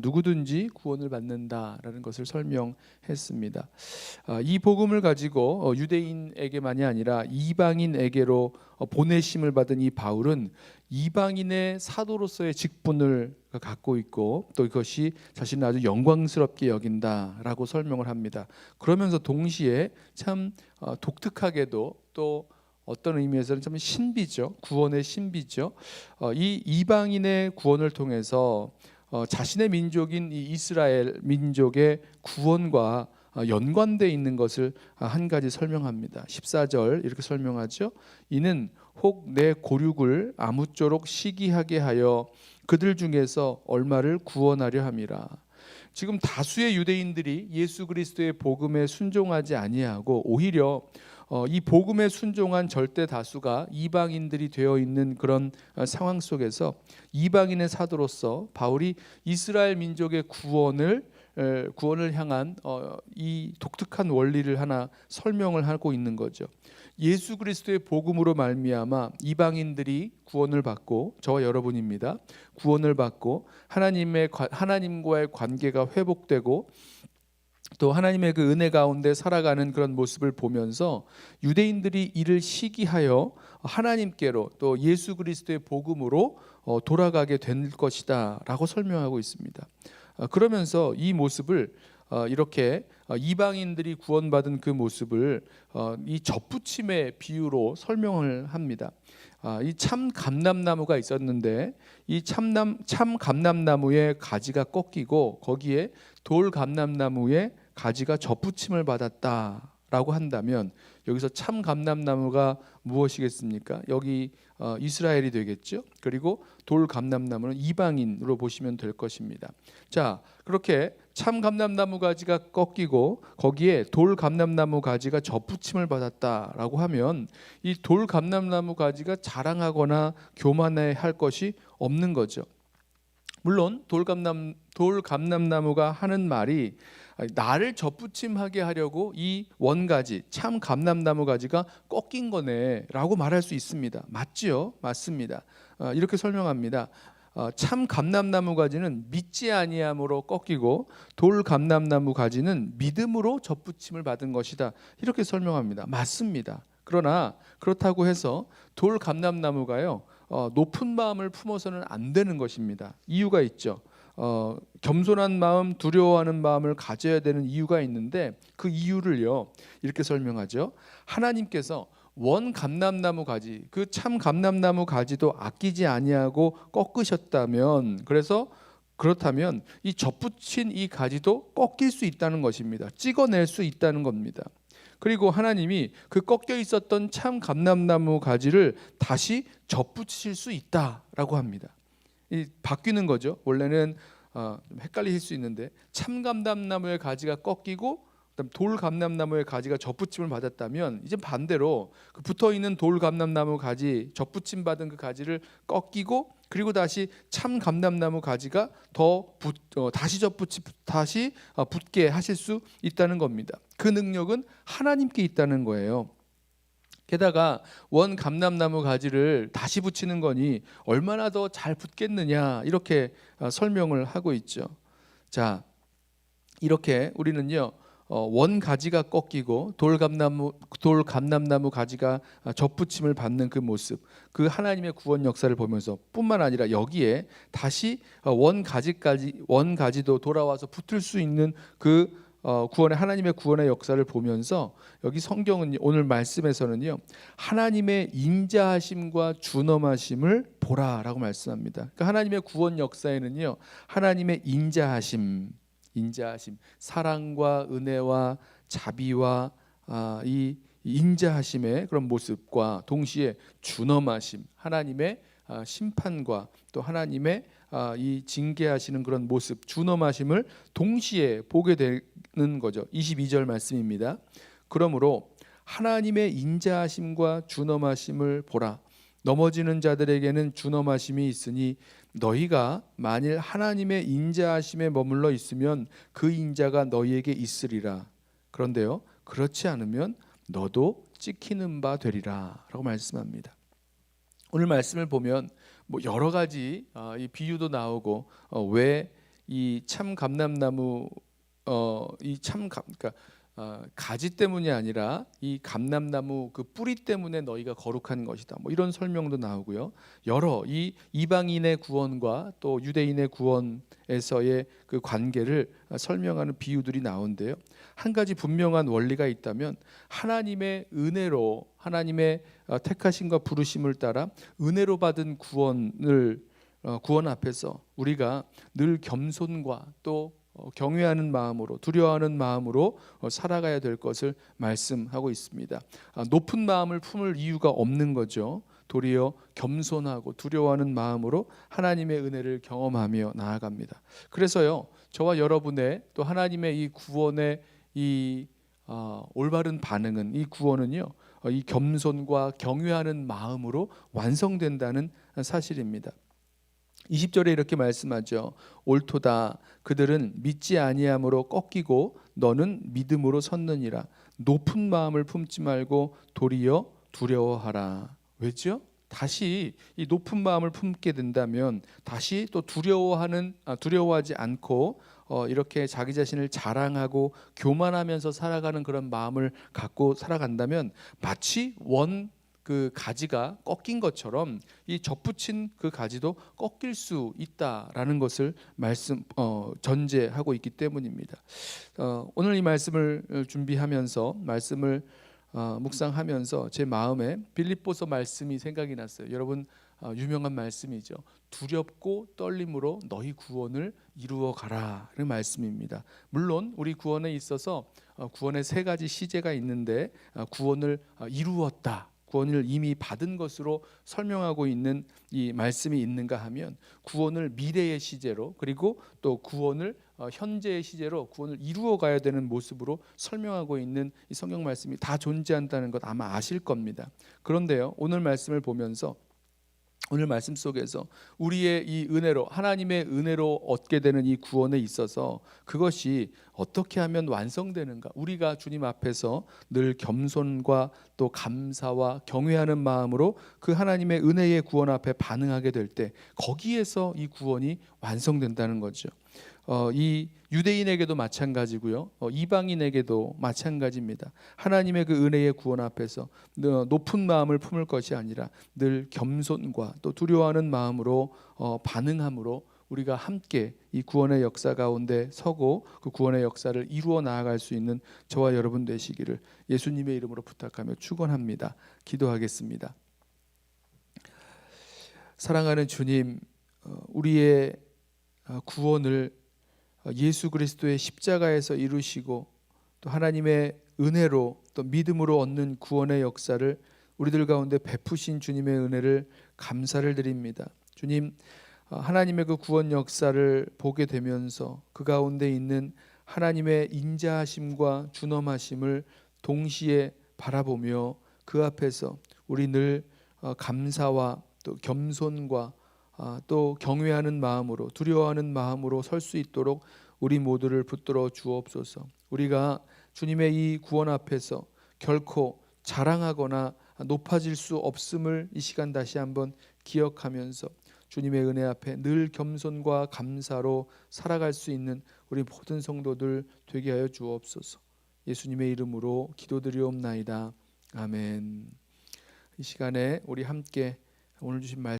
누구든지 구원을 받는다라는 것을 설명했습니다. 이 복음을 가지고 유대인에게만이 아니라 이방인에게로 보내심을 받은 이 바울은 이방인의 사도로서의 직분을 갖고 있고 또 이것이 자신을 아주 영광스럽게 여긴다라고 설명을 합니다. 그러면서 동시에 참 독특하게도 또 어떤 의미에서는 참 신비죠. 구원의 신비죠. 이 이방인의 구원을 통해서 자신의 민족인 이 이스라엘 민족의 구원과 연관되어 있는 것을 한 가지 설명합니다. 14절 이렇게 설명하죠. 이는 혹 내 고륙을 아무쪼록 시기하게 하여 그들 중에서 얼마를 구원하려 함이라. 지금 다수의 유대인들이 예수 그리스도의 복음에 순종하지 아니하고 오히려 이 복음에 순종한 절대 다수가 이방인들이 되어 있는 그런 상황 속에서 이방인의 사도로서 바울이 이스라엘 민족의 구원을 향한 이 독특한 원리를 하나 설명을 하고 있는 거죠. 예수 그리스도의 복음으로 말미암아 이방인들이 구원을 받고, 저와 여러분입니다. 구원을 받고 하나님과의 관계가 회복되고 또 하나님의 그 은혜 가운데 살아가는 그런 모습을 보면서 유대인들이 이를 시기하여 하나님께로 또 예수 그리스도의 복음으로 돌아가게 될 것이다 라고 설명하고 있습니다. 그러면서 이 모습을 이렇게 이방인들이 구원받은 그 모습을 이 접붙임의 비유로 설명을 합니다. 이 참 감람나무가 있었는데 이 참 감람나무의 가지가 꺾이고 거기에 돌 감람나무의 가지가 접붙임을 받았다라고 한다면 여기서 참 감람나무가 무엇이겠습니까? 여기 이스라엘이 되겠죠. 그리고 돌 감람나무는 이방인으로 보시면 될 것입니다. 자, 그렇게 참 감람나무 가지가 꺾이고 거기에 돌 감람나무 가지가 접붙임을 받았다라고 하면 이 돌 감람나무 가지가 자랑하거나 교만해 할 것이 없는 거죠. 물론 돌 감람나무가 하는 말이 나를 접붙임하게 하려고 이 원가지 참 감람나무 가지가 꺾인 거네라고 말할 수 있습니다. 맞지요? 맞습니다. 이렇게 설명합니다. 참 감람나무 가지는 믿지 아니함으로 꺾이고 돌 감람나무 가지는 믿음으로 접붙임을 받은 것이다. 이렇게 설명합니다. 맞습니다. 그러나 그렇다고 해서 돌 감람나무가요 높은 마음을 품어서는 안 되는 것입니다. 이유가 있죠. 겸손한 마음, 두려워하는 마음을 가져야 되는 이유가 있는데 그 이유를요 이렇게 설명하죠. 하나님께서 원 감람나무 가지, 그 참 감람나무 가지도 아끼지 아니하고 꺾으셨다면, 그렇다면 이 접붙인 이 가지도 꺾일 수 있다는 것입니다. 찍어낼 수 있다는 겁니다. 그리고 하나님이 그 꺾여 있었던 참 감람나무 가지를 다시 접붙이실 수 있다라고 합니다. 이 바뀌는 거죠. 원래는 좀 헷갈리실 수 있는데 참 감람나무의 가지가 꺾이고 그다음 돌 감람나무의 가지가 접붙임을 받았다면 이제 반대로 그 붙어 있는 돌 감람나무 가지 접붙임 받은 그 가지를 꺾이고 그리고 다시 참 감람나무 가지가 다시 붙게 하실 수 있다는 겁니다. 그 능력은 하나님께 있다는 거예요. 게다가 원 감람나무 가지를 다시 붙이는 거니 얼마나 더 잘 붙겠느냐 이렇게 설명을 하고 있죠. 자, 이렇게 우리는요 원 가지가 꺾이고 돌 감람나무 가지가 접붙임을 받는 그 모습, 그 하나님의 구원 역사를 보면서 뿐만 아니라 여기에 다시 원 가지도 돌아와서 붙을 수 있는 그 하나님의 구원의 역사를 보면서 여기 성경은 오늘 말씀에서는요 하나님의 인자하심과 준엄하심을 보라라고 말씀합니다. 그러니까 하나님의 구원 역사에는요 하나님의 인자하심, 사랑과 은혜와 자비와 이 인자하심의 그런 모습과 동시에 준엄하심, 하나님의 심판과 또 하나님의 이 징계하시는 그런 모습, 준엄하심을 동시에 보게 되는 거죠. 22절 말씀입니다. 그러므로 하나님의 인자하심과 준엄하심을 보라. 넘어지는 자들에게는 준엄하심이 있으니 너희가 만일 하나님의 인자하심에 머물러 있으면 그 인자가 너희에게 있으리라. 그런데요 그렇지 않으면 너도 찍히는 바 되리라 라고 말씀합니다. 오늘 말씀을 보면 뭐 여러 가지 이 비유도 나오고 왜 이 참 감람나무 그러니까 가지 때문이 아니라 이 감람나무 그 뿌리 때문에 너희가 거룩한 것이다. 뭐 이런 설명도 나오고요. 여러 이 이방인의 구원과 또 유대인의 구원에서의 그 관계를 설명하는 비유들이 나오는데요. 한 가지 분명한 원리가 있다면 하나님의 은혜로 하나님의 택하심과 부르심을 따라 은혜로 받은 구원 앞에서 우리가 늘 겸손과 또 경외하는 마음으로 두려워하는 마음으로 살아가야 될 것을 말씀하고 있습니다. 높은 마음을 품을 이유가 없는 거죠. 도리어 겸손하고 두려워하는 마음으로 하나님의 은혜를 경험하며 나아갑니다. 그래서요, 저와 여러분의 또 하나님의 이 구원의 이 올바른 반응은 이 구원은요, 이 겸손과 경외하는 마음으로 완성된다는 사실입니다. 20절에 이렇게 말씀하죠. 옳도다. 그들은 믿지 아니함으로 꺾이고 너는 믿음으로 섰느니라. 높은 마음을 품지 말고 도리어 두려워하라. 왜죠? 다시 이 높은 마음을 품게 된다면 다시 또 두려워하지 않고 이렇게 자기 자신을 자랑하고 교만하면서 살아가는 그런 마음을 갖고 살아간다면 마치 그 가지가 꺾인 것처럼 이 접붙인 그 가지도 꺾일 수 있다라는 것을 전제하고 있기 때문입니다. 오늘 이 말씀을 준비하면서 말씀을 묵상하면서 제 마음에 빌립보서 말씀이 생각이 났어요. 여러분 유명한 말씀이죠. 두렵고 떨림으로 너희 구원을 이루어 가라는 말씀입니다. 물론 우리 구원에 있어서 구원의 세 가지 시제가 있는데 구원을 이루었다, 구원을 이미 받은 것으로 설명하고 있는 이 말씀이 있는가 하면 구원을 미래의 시제로, 그리고 또 구원을 현재의 시제로 구원을 이루어 가야 되는 모습으로 설명하고 있는 이 성경 말씀이 다 존재한다는 것 아마 아실 겁니다. 그런데요, 오늘 말씀을 보면서 오늘 말씀 속에서 우리의 이 은혜로, 하나님의 은혜로 얻게 되는 이 구원에 있어서 그것이 어떻게 하면 완성되는가, 우리가 주님 앞에서 늘 겸손과 또 감사와 경외하는 마음으로 그 하나님의 은혜의 구원 앞에 반응하게 될 때 거기에서 이 구원이 완성된다는 거죠. 이 유대인에게도 마찬가지고요, 이방인에게도 마찬가지입니다. 하나님의 그 은혜의 구원 앞에서 높은 마음을 품을 것이 아니라 늘 겸손과 또 두려워하는 마음으로 반응함으로 우리가 함께 이 구원의 역사 가운데 서고 그 구원의 역사를 이루어 나아갈 수 있는 저와 여러분 되시기를 예수님의 이름으로 부탁하며 축원합니다. 기도하겠습니다. 사랑하는 주님, 우리의 구원을 예수 그리스도의 십자가에서 이루시고 또 하나님의 은혜로 또 믿음으로 얻는 구원의 역사를 우리들 가운데 베푸신 주님의 은혜를 감사를 드립니다. 주님, 하나님의 그 구원 역사를 보게 되면서 그 가운데 있는 하나님의 인자하심과 준엄하심을 동시에 바라보며 그 앞에서 우리 늘 감사와 또 겸손과 또 경외하는 마음으로 두려워하는 마음으로 설 수 있도록 우리 모두를 붙들어 주옵소서. 우리가 주님의 이 구원 앞에서 결코 자랑하거나 높아질 수 없음을 이 시간 다시 한번 기억하면서 주님의 은혜 앞에 늘 겸손과 감사로 살아갈 수 있는 우리 모든 성도들 되게 하여 주옵소서. 예수님의 이름으로 기도드리옵나이다. 아멘. 이 시간에 우리 함께 오늘 주신 말씀